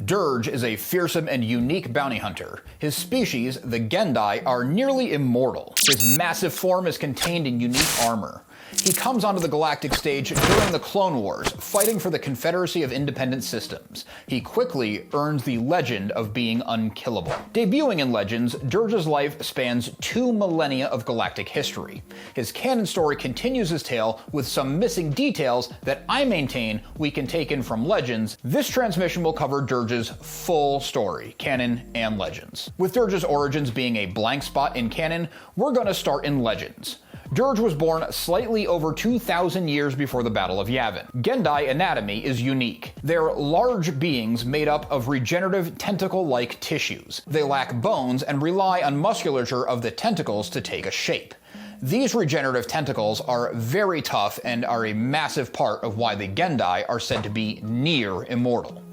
Durge is a fearsome and unique bounty hunter. His species, the Gendai, are nearly immortal. His massive form is contained in unique armor. He comes onto the galactic stage during the Clone Wars, fighting for the Confederacy of Independent Systems. He quickly earns the legend of being unkillable. Debuting in Legends, Durge's life spans 2 millennia of galactic history. His canon story continues his tale with some missing details that I maintain we can take in from Legends. This transmission will cover Durge's full story, canon and Legends. With Durge's origins being a blank spot in canon, we're going to start in Legends. Durge was born slightly over 2,000 years before the Battle of Yavin. Gendai anatomy is unique. They're large beings made up of regenerative tentacle-like tissues. They lack bones and rely on musculature of the tentacles to take a shape. These regenerative tentacles are very tough and are a massive part of why the Gendai are said to be near immortal.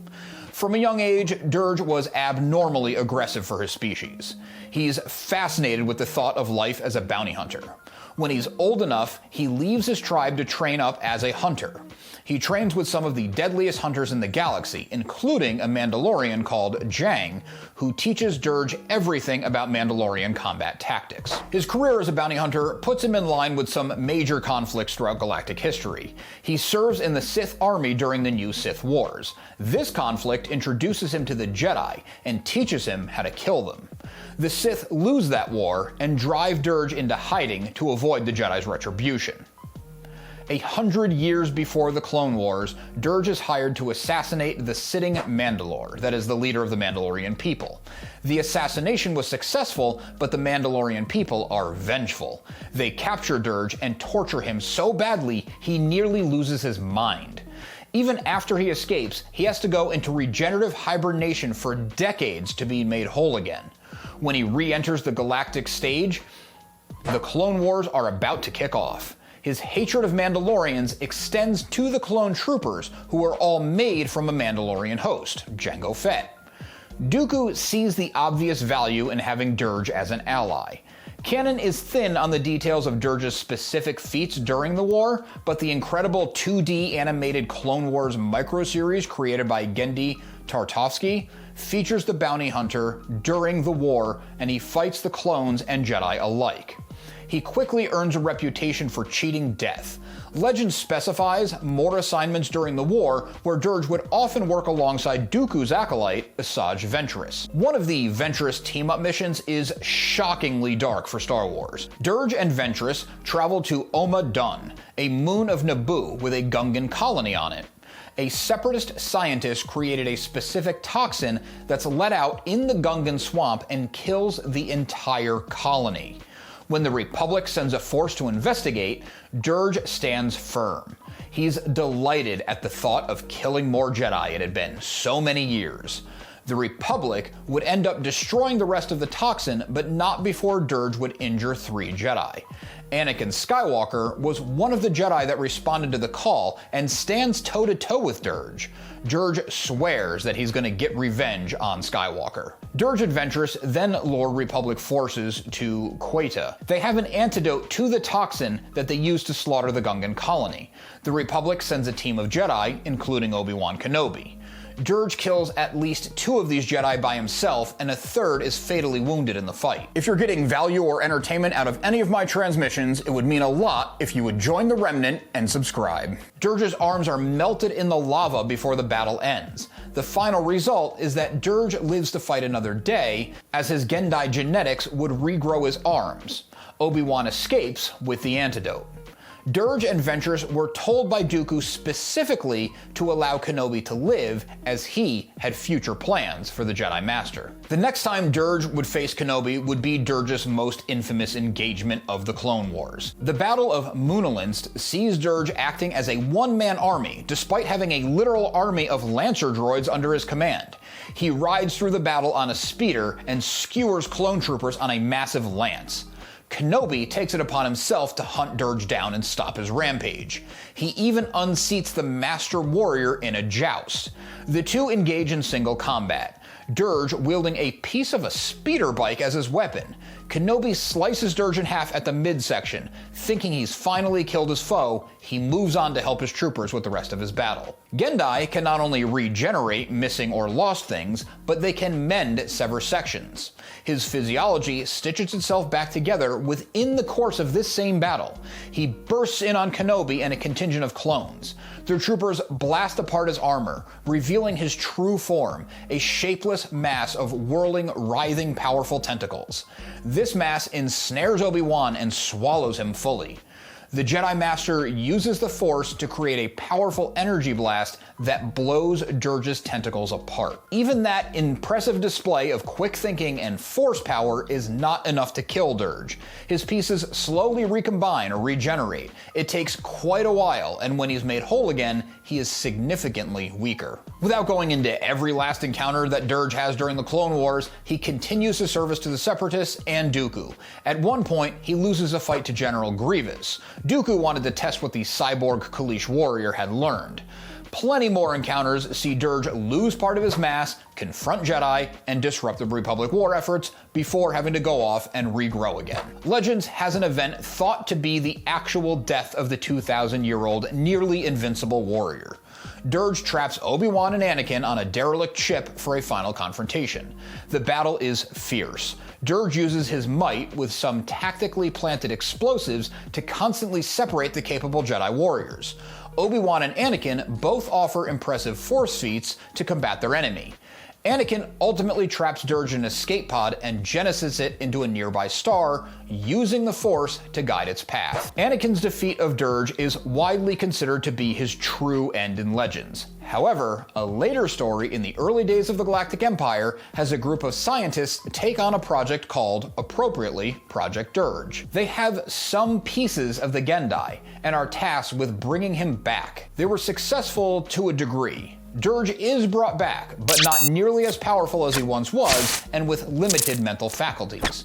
From a young age, Durge was abnormally aggressive for his species. He's fascinated with the thought of life as a bounty hunter. When he's old enough, he leaves his tribe to train up as a hunter. He trains with some of the deadliest hunters in the galaxy, including a Mandalorian called Jang, who teaches Durge everything about Mandalorian combat tactics. His career as a bounty hunter puts him in line with some major conflicts throughout galactic history. He serves in the Sith army during the new Sith Wars. This conflict introduces him to the Jedi and teaches him how to kill them. The Sith lose that war and drive Durge into hiding to avoid the Jedi's retribution. 100 years before the Clone Wars, Durge is hired to assassinate the sitting Mandalore, that is the leader of the Mandalorian people. The assassination was successful, but the Mandalorian people are vengeful. They capture Durge and torture him so badly he nearly loses his mind. Even after he escapes, he has to go into regenerative hibernation for decades to be made whole again. When he re-enters the galactic stage, the Clone Wars are about to kick off. His hatred of Mandalorians extends to the clone troopers, who are all made from a Mandalorian host, Jango Fett. Dooku sees the obvious value in having Durge as an ally. Canon is thin on the details of Durge's specific feats during the war, but the incredible 2D animated Clone Wars microseries created by Genndy Tartakovsky features the bounty hunter during the war, and he fights the clones and Jedi alike. He quickly earns a reputation for cheating death. Legend specifies more assignments during the war, where Durge would often work alongside Dooku's acolyte, Asajj Ventress. One of the Ventress team-up missions is shockingly dark for Star Wars. Durge and Ventress travel to Oma Dun, a moon of Naboo with a Gungan colony on it. A separatist scientist created a specific toxin that's let out in the Gungan swamp and kills the entire colony. When the Republic sends a force to investigate, Durge stands firm. He's delighted at the thought of killing more Jedi. It had been so many years. The Republic would end up destroying the rest of the toxin, but not before Durge would injure 3 Jedi. Anakin Skywalker was one of the Jedi that responded to the call and stands toe-to-toe with Durge. Durge swears that he's going to get revenge on Skywalker. Durge and Ventress then lure Republic forces to Quetta. They have an antidote to the toxin that they use to slaughter the Gungan colony. The Republic sends a team of Jedi, including Obi-Wan Kenobi. Durge kills at least 2 of these Jedi by himself, and a 3rd is fatally wounded in the fight. If you're getting value or entertainment out of any of my transmissions, it would mean a lot if you would join the Remnant and subscribe. Durge's arms are melted in the lava before the battle ends. The final result is that Durge lives to fight another day, as his Gendai genetics would regrow his arms. Obi-Wan escapes with the antidote. Durge and Ventress were told by Dooku specifically to allow Kenobi to live, as he had future plans for the Jedi Master. The next time Durge would face Kenobi would be Durge's most infamous engagement of the Clone Wars. The Battle of Moonalinst sees Durge acting as a one-man army, despite having a literal army of Lancer droids under his command. He rides through the battle on a speeder and skewers clone troopers on a massive lance. Kenobi takes it upon himself to hunt Durge down and stop his rampage. He even unseats the Master Warrior in a joust. The two engage in single combat, Durge wielding a piece of a speeder bike as his weapon. Kenobi slices Durge in half at the midsection. Thinking he's finally killed his foe, he moves on to help his troopers with the rest of his battle. Gendai can not only regenerate missing or lost things, but they can mend sever sections. His physiology stitches itself back together within the course of this same battle. He bursts in on Kenobi and a contingent of clones. Their troopers blast apart his armor, revealing his true form, a shapeless mass of whirling, writhing, powerful tentacles. This mass ensnares Obi-Wan and swallows him fully. The Jedi Master uses the Force to create a powerful energy blast that blows Durge's tentacles apart. Even that impressive display of quick thinking and Force power is not enough to kill Durge. His pieces slowly recombine or regenerate. It takes quite a while, and when he's made whole again, he is significantly weaker. Without going into every last encounter that Durge has during the Clone Wars, he continues his service to the Separatists and Dooku. At one point, he loses a fight to General Grievous. Dooku wanted to test what the cyborg Kaleesh warrior had learned. Plenty more encounters see Durge lose part of his mass, confront Jedi, and disrupt the Republic war efforts before having to go off and regrow again. Legends has an event thought to be the actual death of the 2,000-year-old nearly invincible warrior. Durge traps Obi-Wan and Anakin on a derelict ship for a final confrontation. The battle is fierce. Durge uses his might with some tactically planted explosives to constantly separate the capable Jedi warriors. Obi-Wan and Anakin both offer impressive force feats to combat their enemy. Anakin ultimately traps Durge in an escape pod and genesis it into a nearby star, using the Force to guide its path. Anakin's defeat of Durge is widely considered to be his true end in Legends. However, a later story in the early days of the Galactic Empire has a group of scientists take on a project called, appropriately, Project Durge. They have some pieces of the Gendai and are tasked with bringing him back. They were successful to a degree. Durge is brought back, but not nearly as powerful as he once was, and with limited mental faculties.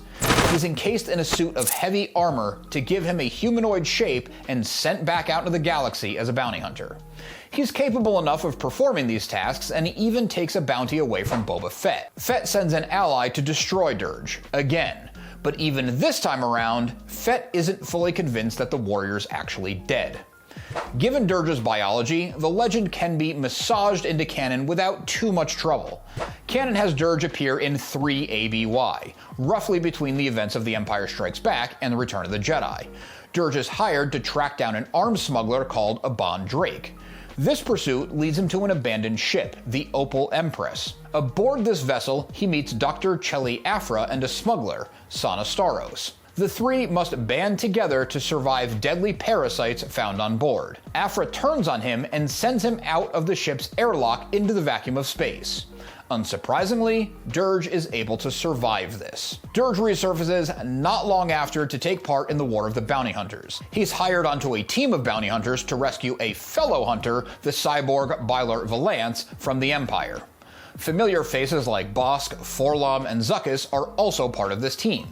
He's encased in a suit of heavy armor to give him a humanoid shape and sent back out into the galaxy as a bounty hunter. He's capable enough of performing these tasks, and he even takes a bounty away from Boba Fett. Fett sends an ally to destroy Durge, again. But even this time around, Fett isn't fully convinced that the warrior's actually dead. Given Durge's biology, the legend can be massaged into canon without too much trouble. Canon has Durge appear in 3 ABY, roughly between the events of The Empire Strikes Back and The Return of the Jedi. Durge is hired to track down an arms smuggler called Aban Drake. This pursuit leads him to an abandoned ship, the Opal Empress. Aboard this vessel, he meets Dr. Cheli Aphra and a smuggler, Sana Starros. The three must band together to survive deadly parasites found on board. Aphra turns on him and sends him out of the ship's airlock into the vacuum of space. Unsurprisingly, Durge is able to survive this. Durge resurfaces not long after to take part in the War of the Bounty Hunters. He's hired onto a team of bounty hunters to rescue a fellow hunter, the cyborg Byler Valance, from the Empire. Familiar faces like Bosk, Forlom, and Zuckuss are also part of this team.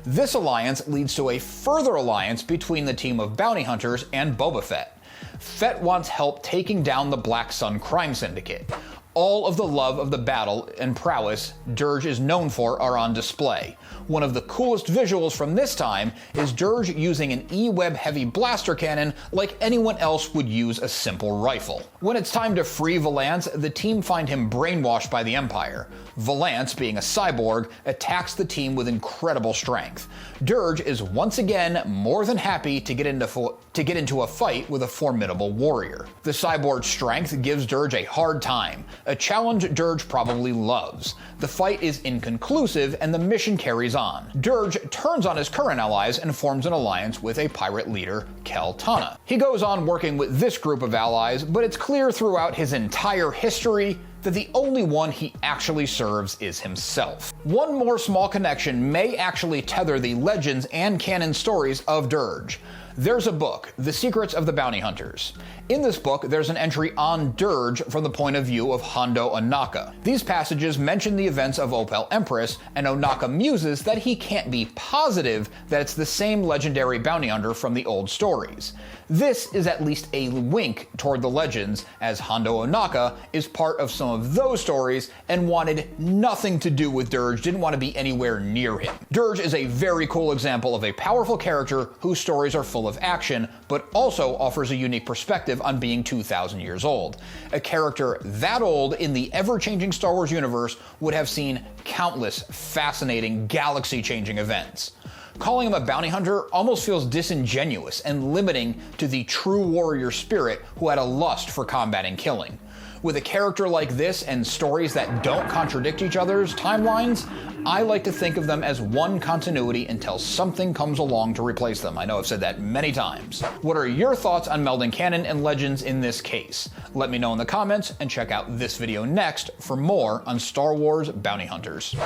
This alliance leads to a further alliance between the team of bounty hunters and Boba Fett. Fett wants help taking down the Black Sun crime syndicate. All of the love of the battle and prowess Durge is known for are on display. One of the coolest visuals from this time is Durge using an E-Web heavy blaster cannon like anyone else would use a simple rifle. When it's time to free Valance, the team find him brainwashed by the Empire. Valance, being a cyborg, attacks the team with incredible strength. Durge is once again more than happy to get into a fight with a formidable warrior. The cyborg's strength gives Durge a hard time, a challenge Durge probably loves. The fight is inconclusive and the mission carries on. Durge turns on his current allies and forms an alliance with a pirate leader, Kel Tana. He goes on working with this group of allies, but it's clear throughout his entire history that the only one he actually serves is himself. One more small connection may actually tether the Legends and Canon stories of Durge. There's a book, The Secrets of the Bounty Hunters. In this book, there's an entry on Durge from the point of view of Hondo Ohnaka. These passages mention the events of Opal Empress, and Ohnaka muses that he can't be positive that it's the same legendary bounty hunter from the old stories. This is at least a wink toward the Legends, as Hondo Ohnaka is part of some of those stories and wanted nothing to do with Durge, didn't want to be anywhere near him. Durge is a very cool example of a powerful character whose stories are full of action, but also offers a unique perspective on being 2,000 years old. A character that old in the ever-changing Star Wars universe would have seen countless fascinating, galaxy-changing events. Calling him a bounty hunter almost feels disingenuous and limiting to the true warrior spirit who had a lust for combat and killing. With a character like this and stories that don't contradict each other's timelines, I like to think of them as one continuity until something comes along to replace them. I know I've said that many times. What are your thoughts on melding canon and legends in this case? Let me know in the comments, and check out this video next for more on Star Wars bounty hunters.